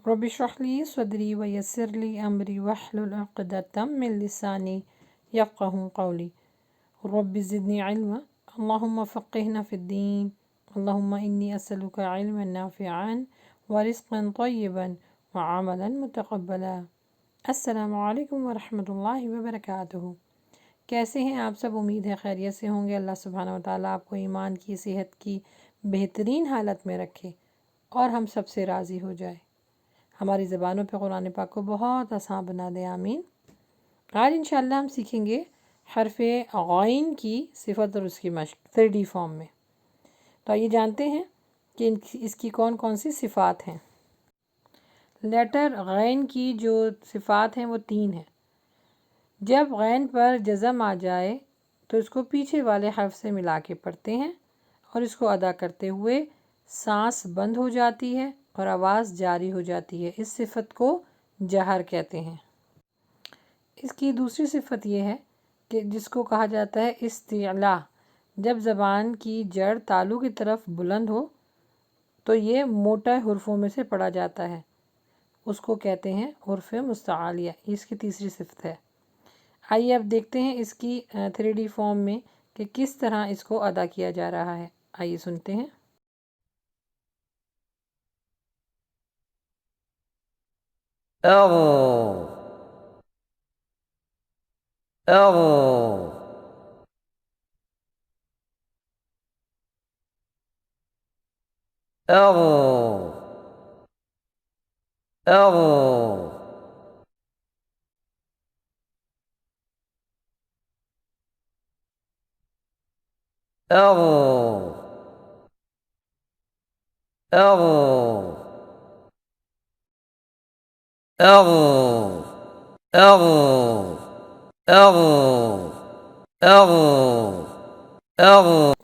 Rabbi इश्रह ली सदरी व यस्सिर ली अमरी वहलुल उक़दतम मिन लिसानी यफ़क़हू क़ौली। रब्बि ज़िदनी इल्मा अल्लाहुम्मा फ़क़्क़िहना फ़िद्दीन अल्लाहुम्मा इन्नी असअलुका इल्मन नाफ़िअन व रिज़्क़न तय्यिबन व अमलन मुतक़ब्बला। अस्सलामु अलैकुम व रहमतुल्लाहि व बरकातुहू। कैसे हैं आप सब? उम्मीद है खैरियत से होंगे। अल्लाह सुब्हानहू व तआला आपको ईमान की, सेहत की बेहतरीन हालत में रखे और हम सब से राज़ी हो जाए। हमारी ज़बानों पे कुरान पाक को बहुत आसान बना दे, आमीन। आज इंशाअल्लाह हम सीखेंगे हरफ़े गैन की सिफ़त और उसकी मश्क 3D फॉर्म में। तो आइए जानते हैं कि इसकी कौन कौन सी सिफ़ात हैं। लेटर गैन की जो सिफ़ात हैं वो 3 हैं। जब गैन पर जज़म आ जाए तो इसको पीछे वाले हर्फ से मिला के पढ़ते हैं और इसको अदा करते हुए सांस बंद हो जाती है और आवाज़ जारी हो जाती है। इस सिफ़त को जहर कहते हैं। इसकी दूसरी सिफ़त ये है कि जिसको कहा जाता है इस्तिला। जब ज़बान की जड़ तालू की तरफ बुलंद हो तो ये मोटा हुर्फ़ों में से पढ़ा जाता है, उसको कहते हैं हुर्फ़ मुस्तआलिया। इसकी तीसरी सिफ़त है। आइए अब देखते हैं इसकी 3D फॉर्म में कि किस तरह इसको अदा किया जा रहा है। आइए सुनते हैं।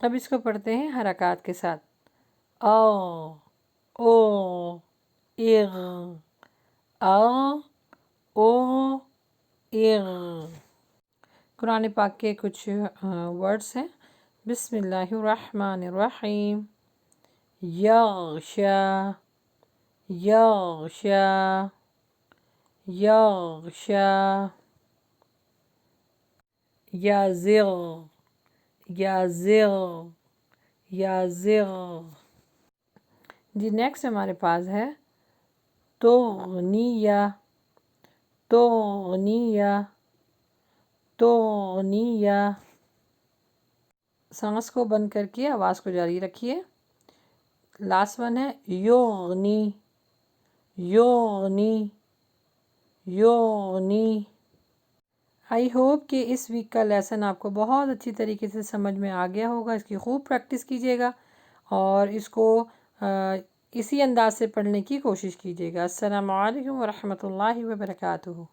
अब इसको पढ़ते हैं हरकत के साथ। ओ ओ इग आ ओ इग। कुरान पाक के कुछ वर्ड्स हैं। बिस्मिल्लाहिर्रहमानिर्रहीम। यग़शा यग़शा यग़शा यज़िग़ यज़िग़ यज़िग़। जी नेक्स्ट हमारे पास है तुग़निया तुग़निया तुग़निया। सांस को बंद करके आवाज़ को जारी रखिए। लास्ट वन है युग़नी युग़नी युग़नी। आई होप कि इस वीक का लेसन आपको बहुत अच्छी तरीके से समझ में आ गया होगा। इसकी खूब प्रैक्टिस कीजिएगा और इसको इसी अंदाज से पढ़ने की कोशिश कीजिएगा। अस्सलामु अलैकुम व रहमतुल्लाहि व बरकातुहू।